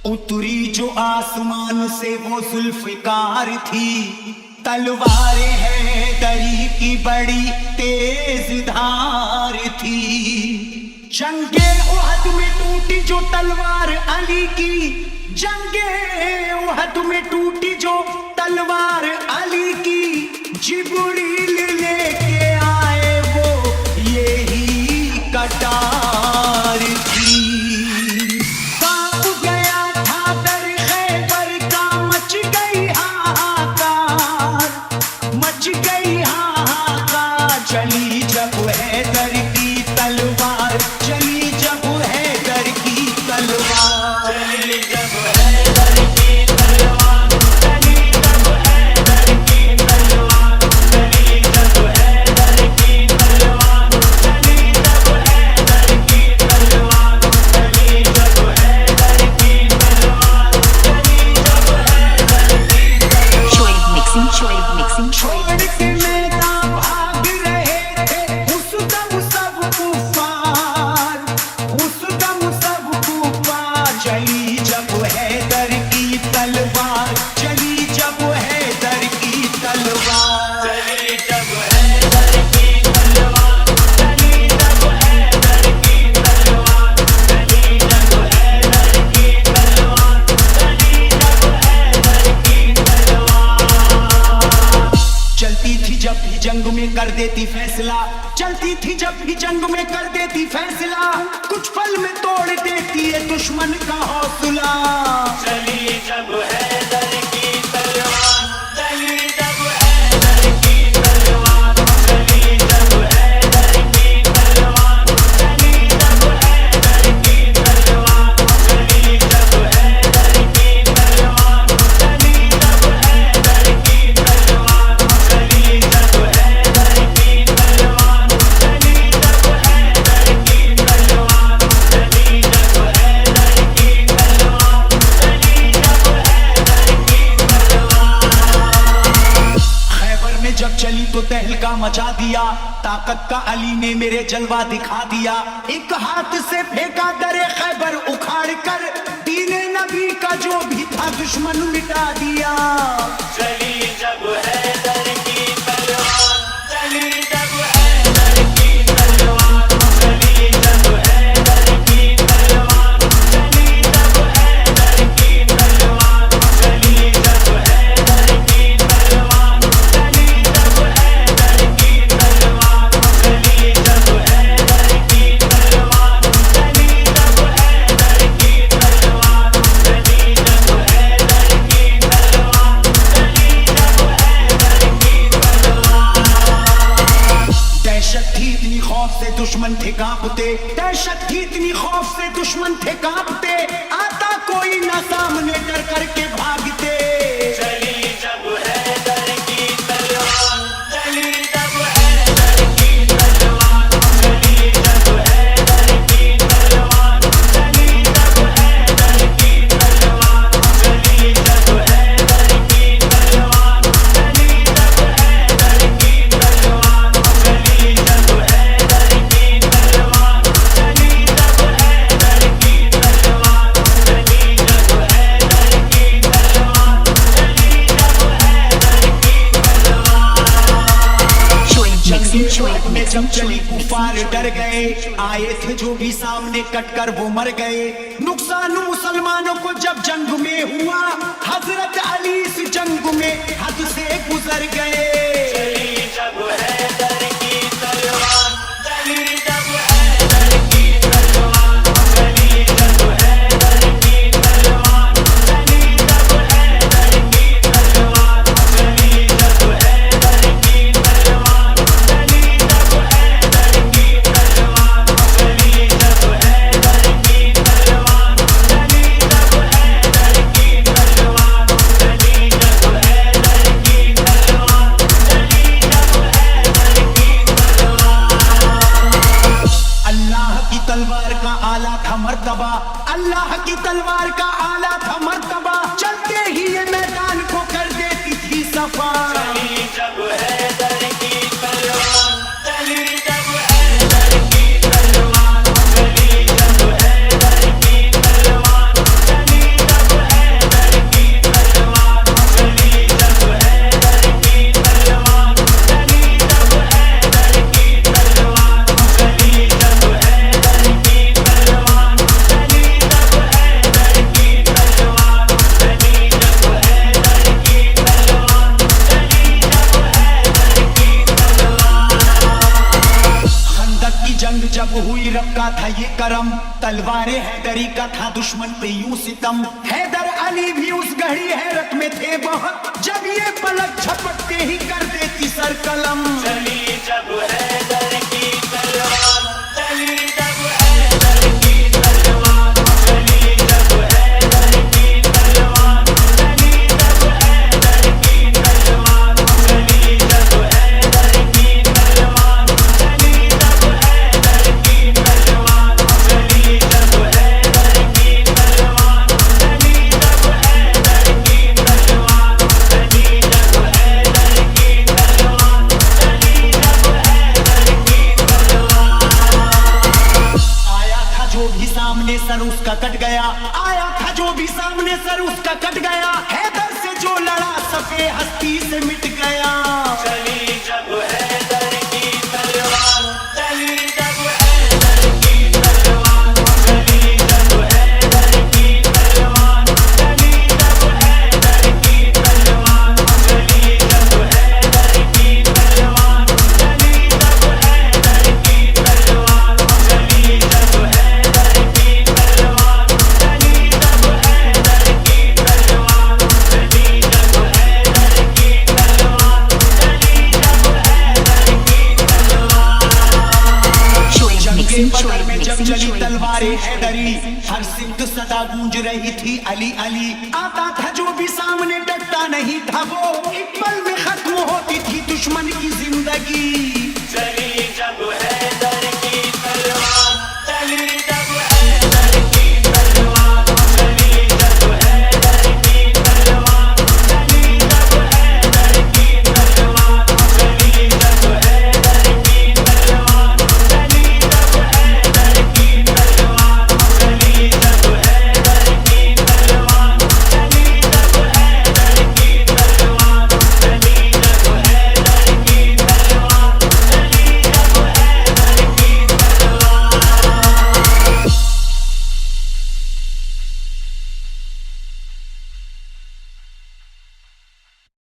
उतरी जो आसमान से वो जुल्फकार थी, तलवार है दरी की बड़ी तेज धार थी। जंगे उहद में टूटी जो तलवार अली की, जंगे उहद में टूटी जो तलवार अली की, जिब्रील लेके आए वो यही कटार थी। कांप गया था दर खैबर का, मच गई हाहाकार, मच गई हाहाकार। चली जब हैदर की तलवार, चली जब हैदर की तलवार, चली जब हैदर की तलवार, चली जब हैदर की तलवार, चली जब हैदर की तलवार, चली जब हैदर की तलवार, चली जब हैदर की तलवार, चली जब हैदर की तलवार। Choice mixing. छोड़ के मैदान भाग रहे थे उस दम सब कुफार, उस दम सब कुफार। चली जब हैदर की तलवार, चली जब हैदर की तलवार, चली जब हैदर की तलवार, चली जब हैदर की तलवार, चली जब हैदर की तलवार, चली जब हैदर की तलवार। चलती थी जब भी जंग में कर देती फैसला, चलती थी जब भी जंग में कर देती फैसला। कुछ पल में तोड़ देती है दुश्मन का हौसला। चली जब हैदर की तलवार, चली जब हैदर की तलवार, चली जब हैदर की तलवार, चली जब हैदर की तलवार, चली जब हैदर की तलवार, चली जब हैदर की तलवार, चली जब हैदर की तलवार, चली जब हैदर की तलवार, चली जब हैदर की तलवार, चली जब हैदर की तलवार। खैबर में जब चली तो तहलका मचा दिया, ताकत का अली ने मेरे जलवा दिखा दिया। एक हाथ से फेंका दरे खैबर उखाड़ कर, दीने नबी का जो भी था दुश्मन मिटा दिया। चली जब हैदर की तलवार, चली जब हैदर की तलवार, चली जब हैदर की तलवार, चली जब हैदर की तलवार, चली जब हैदर की तलवार, चली जब हैदर की तलवार, चली जब हैदर की तलवार, चली जब हैदर की तलवार, चली जब हैदर की तलवार, चली जब हैदर की तलवार। दहशत थी इतनी खौफ से दुश्मन थे कांपते, दहशत थी इतनी खौफ से दुश्मन थे कांपते। आता कोई ना सामने डर करके भागते। चली जब हैदर की तलवार, चली जब हैदर की तलवार, चली जब हैदर की तलवार, चली जब हैदर की तलवार, चली जब हैदर की तलवार, चली जब हैदर की तलवार, चली जब हैदर की तलवार, चली जब हैदर की तलवार, चली जब हैदर की तलवार, चली जब हैदर की तलवार। Choice में जब mixing. चली कुफार डर गए, आए थे जो भी सामने कटकर वो मर गए। नुकसान मुसलमानों को जब जंग में हुआ, हजरत अली इस जंग में हद से गुजर गए। चली जब हैदर की तलवार, चली जब हैदर की तलवार, चली जब हैदर की तलवार, चली जब हैदर की तलवार, चली जब हैदर की तलवार, चली जब हैदर की तलवार, चली जब हैदर की तलवार, चली जब हैदर की तलवार, चली जब हैदर की तलवार, चली जब हैदर की तलवार। अल्लाह की तलवार का आला था मर्तबा, अल्लाह की तलवार का आला था मर्तबा। चलते ही ये मैदान को कर देती थी सफा। चली जब हैदर की तलवार, चली जब हैदर की तलवार, जंग जब हुई रब का था ये करम, तलवारे हैदरी का था दुश्मन पे यूं सितम। हैदर अली भी उस घड़ी हैरत में थे बहुत, जब ये पलक झपकते ही कर देती सर कलम। चली जब हैदर की तलवार, चली जब हैदर की तलवार, चली जब हैदर की तलवार, चली जब हैदर की तलवार, चली जब हैदर की तलवार, चली जब हैदर की तलवार, चली जब हैदर की तलवार, चली जब हैदर की तलवार, चली जब हैदर की तलवार, चली जब हैदर की तलवार। आया था जो भी सामने सर उसका कट गया, आया था जो भी सामने सर उसका कट गया, हैदर से जो लड़ा सफे हस्ती से मिट गया। चली जब हैदर की तलवार, चली जब हैदर की तलवार, चली जब हैदर की तलवार, चली जब हैदर की तलवार, चली जब हैदर की तलवार, चली जब हैदर की तलवार, चली जब हैदर की तलवार, चली जब हैदर की तलवार, चली जब हैदर की तलवार, चली जब हैदर की तलवार। Shoaib जंगे mixing, बदर Shoaib में जब mixing, चली Shoaib तलवारें mixing. हैदरी, हर सिमत सदा गूंज रही थी अली अली। आता था जो भी सामने डटता नहीं था वो, एक पल में खत्म होती थी दुश्मन की जिंदगी।